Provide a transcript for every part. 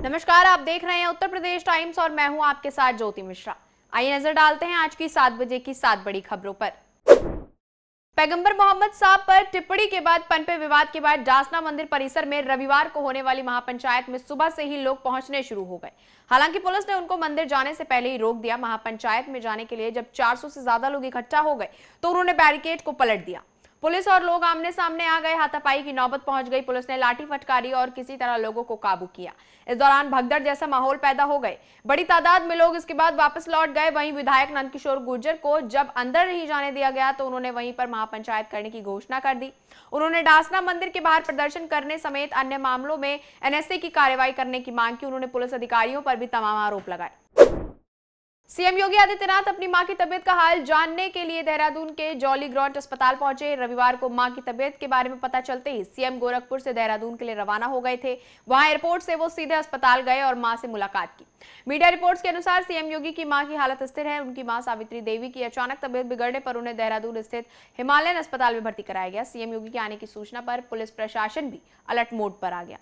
नमस्कार, आप देख रहे हैं उत्तर प्रदेश टाइम्स और मैं हूं आपके साथ ज्योति मिश्रा। आइए नजर डालते हैं आज की 7 बजे की 7 बड़ी खबरों पर। पैगंबर मोहम्मद साहब पर टिप्पणी के बाद पनपे विवाद के बाद डासना मंदिर परिसर में रविवार को होने वाली महापंचायत में सुबह से ही लोग पहुंचने शुरू हो गए। हालांकि पुलिस ने उनको मंदिर जाने से पहले ही रोक दिया। महापंचायत में जाने के लिए जब 400 से ज्यादा लोग इकट्ठा हो गए तो उन्होंने बैरिकेड को पलट दिया। पुलिस और लोग आमने सामने आ गए। हाथापाई की नौबत पहुंच गई। पुलिस ने लाठी फटकारी और किसी तरह लोगों को काबू किया। इस दौरान भगदड़ जैसा माहौल पैदा हो गए। बड़ी तादाद में लोग इसके बाद वापस लौट गए। वहीं विधायक नंदकिशोर गुर्जर को जब अंदर नहीं जाने दिया गया तो उन्होंने वहीं पर महापंचायत करने की घोषणा कर दी। उन्होंने डासना मंदिर के बाहर प्रदर्शन करने समेत अन्य मामलों में एनएसए की कार्रवाई करने की मांग की। उन्होंने पुलिस अधिकारियों पर भी तमाम आरोप लगाए। सीएम योगी आदित्यनाथ अपनी मां की तबीयत का हाल जानने के लिए देहरादून के जॉली ग्रांट अस्पताल पहुंचे। रविवार को मां की तबीयत के बारे में पता चलते ही सीएम गोरखपुर से देहरादून के लिए रवाना हो गए थे। वहां एयरपोर्ट से वो सीधे अस्पताल गए और मां से मुलाकात की। मीडिया रिपोर्ट्स के अनुसार सीएम योगी की मां की हालत स्थिर है। उनकी मां सावित्री देवी की अचानक तबीयत बिगड़ने पर उन्हें देहरादून स्थित हिमालयन अस्पताल में भर्ती कराया गया। सीएम योगी के आने की सूचना पर पुलिस प्रशासन भी अलर्ट मोड पर आ गया।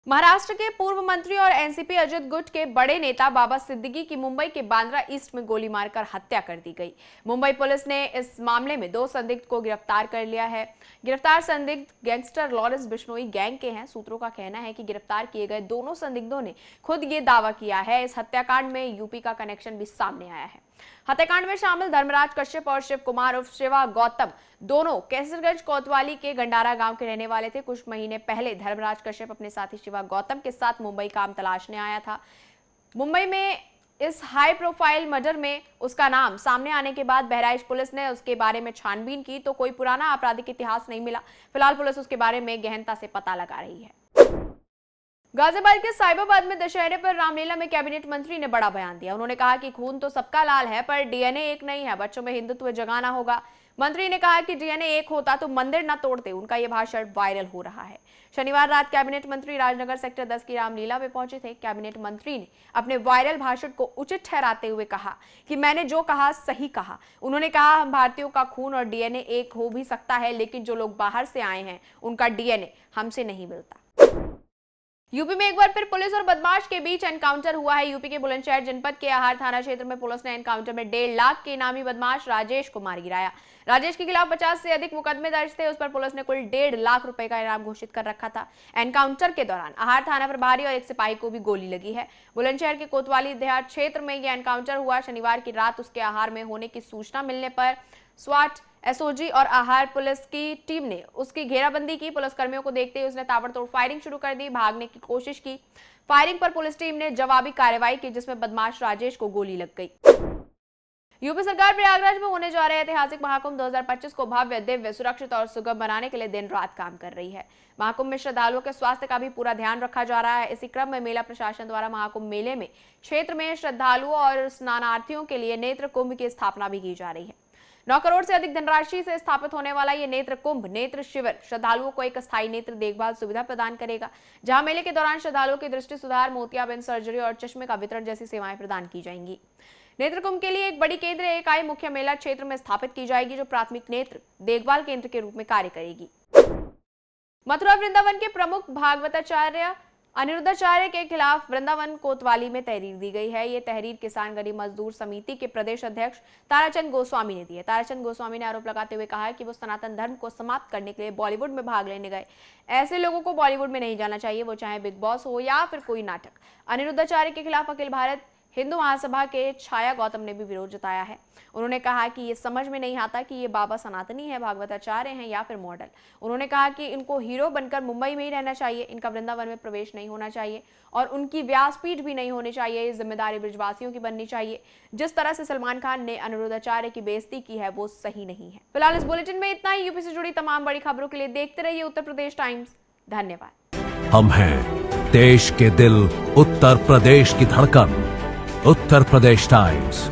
महाराष्ट्र के पूर्व मंत्री और एनसीपी अजित गुट के बड़े नेता बाबा सिद्दीकी की मुंबई के बांद्रा ईस्ट में गोली मारकर हत्या कर दी गई। मुंबई पुलिस ने इस मामले में 2 संदिग्ध को गिरफ्तार कर लिया है। गिरफ्तार संदिग्ध गैंगस्टर लॉरेंस बिश्नोई गैंग के हैं। सूत्रों का कहना है कि गिरफ्तार किए गए दोनों संदिग्धों ने खुद ये दावा किया है। इस हत्याकांड में यूपी का कनेक्शन भी सामने आया है। हत्याकांड में शामिल धर्मराज कश्यप और शिव कुमार उर्फ शिवा गौतम दोनों केसरगंज कोतवाली के गंडारा गांव के रहने वाले थे। कुछ महीने पहले धर्मराज कश्यप अपने साथी शिवा गौतम के साथ मुंबई काम तलाशने आया था। मुंबई में इस हाई प्रोफाइल मर्डर में उसका नाम सामने आने के बाद बहराइच पुलिस ने उसके बारे में छानबीन की तो कोई पुराना आपराधिक इतिहास नहीं मिला। फिलहाल पुलिस उसके बारे में गहनता से पता लगा रही है। गाजियाबाद के साहिबाबाद में दशहरे पर रामलीला में कैबिनेट मंत्री ने बड़ा बयान दिया। उन्होंने कहा कि खून तो सबका लाल है पर डीएनए एक नहीं है। बच्चों में हिंदुत्व जगाना होगा। मंत्री ने कहा कि डीएनए एक होता तो मंदिर न तोड़ते। उनका यह भाषण वायरल हो रहा है। शनिवार रात कैबिनेट मंत्री राजनगर सेक्टर 10 की रामलीला में पहुंचे थे। कैबिनेट मंत्री ने अपने वायरल भाषण को उचित ठहराते हुए कहा कि मैंने जो कहा सही कहा। उन्होंने कहा हम भारतीयों का खून और डीएनए एक हो भी सकता है लेकिन जो लोग बाहर से आए हैं उनका डीएनए हमसे नहीं मिलता। यूपी में एक बार फिर पुलिस और बदमाश के बीच एनकाउंटर हुआ है। यूपी के बुलंदशहर जनपद के आहार थाना क्षेत्र में पुलिस ने एनकाउंटर में 1.5 लाख के इनामी बदमाश राजेश को मार गिराया। राजेश के खिलाफ 50 से अधिक मुकदमे दर्ज थे। उस पर पुलिस ने कुल 1.5 लाख रुपए का इनाम घोषित कर रखा था। एनकाउंटर के दौरान आहार थाना प्रभारी और एक सिपाही को भी गोली लगी है। बुलंदशहर के कोतवाली देहात क्षेत्र में यह एनकाउंटर हुआ। शनिवार की रात उसके आहार में होने की सूचना मिलने पर स्वाट एसओजी और आहार पुलिस की टीम ने उसकी घेराबंदी की। पुलिसकर्मियों को देखते ही उसने ताबड़तोड़ फायरिंग शुरू कर दी। भागने की कोशिश की। फायरिंग पर पुलिस टीम ने जवाबी कार्रवाई की जिसमें बदमाश राजेश को गोली लग गई। यूपी सरकार प्रयागराज में होने जा रहे ऐतिहासिक महाकुंभ 2025 को भव्य, दिव्य, सुरक्षित और सुगम बनाने के लिए दिन रात काम कर रही है। महाकुंभ में श्रद्धालुओं के स्वास्थ्य का भी पूरा ध्यान रखा जा रहा है। इसी क्रम में मेला प्रशासन द्वारा महाकुंभ मेले में क्षेत्र में श्रद्धालुओं और स्नानार्थियों के लिए नेत्र कुंभ की स्थापना भी की जा रही है। 9 करोड़ से अधिक धनराशि से स्थापित होने वाला ये नेत्र कुंभ नेत्र शिविर श्रद्धालुओं को एक अस्थायी नेत्र देखभाल सुविधा प्रदान करेगा, जहां मेले के दौरान श्रद्धालुओं की दृष्टि सुधार, मोतियाबिंद सर्जरी और चश्मे का वितरण जैसी सेवाएं प्रदान की जाएंगी। नेत्र कुंभ के लिए एक बड़ी केंद्रीय इकाई मुख्य मेला क्षेत्र में स्थापित की जाएगी जो प्राथमिक नेत्र देखभाल केंद्र के रूप में कार्य करेगी। मथुरा वृंदावन के प्रमुख भागवताचार्य अनिरुद्धाचार्य के खिलाफ वृंदावन कोतवाली में तहरीर दी गई है। ये तहरीर किसान गरीब मजदूर समिति के प्रदेश अध्यक्ष ताराचंद गोस्वामी ने दी है। ताराचंद गोस्वामी ने आरोप लगाते हुए कहा है कि वो सनातन धर्म को समाप्त करने के लिए बॉलीवुड में भाग लेने गए। ऐसे लोगों को बॉलीवुड में नहीं जाना चाहिए, वो चाहे बिग बॉस हो या फिर कोई नाटक। अनिरुद्धाचार्य के खिलाफ अखिल भारत हिंदू महासभा के छाया गौतम ने भी विरोध जताया है। उन्होंने कहा कि ये समझ में नहीं आता कि ये बाबा सनातनी है, भागवताचार्य हैं या फिर मॉडल। उन्होंने कहा कि इनको हीरो बनकर मुंबई में ही रहना चाहिए, इनका वृंदावन में प्रवेश नहीं होना चाहिए और उनकी व्यासपीठ भी नहीं होनी चाहिए। ये जिम्मेदारी ब्रजवासियों की बननी चाहिए। जिस तरह से सलमान खान ने अनिरुद्धाचार्य की बेइज्जती की है वो सही नहीं है। फिलहाल इस बुलेटिन में इतना ही। यूपी से जुड़ी तमाम बड़ी खबरों के लिए देखते रहिए उत्तर प्रदेश टाइम्स। धन्यवाद। हम हैं देश के दिल, उत्तर प्रदेश की धड़कन, उत्तर प्रदेश टाइम्स।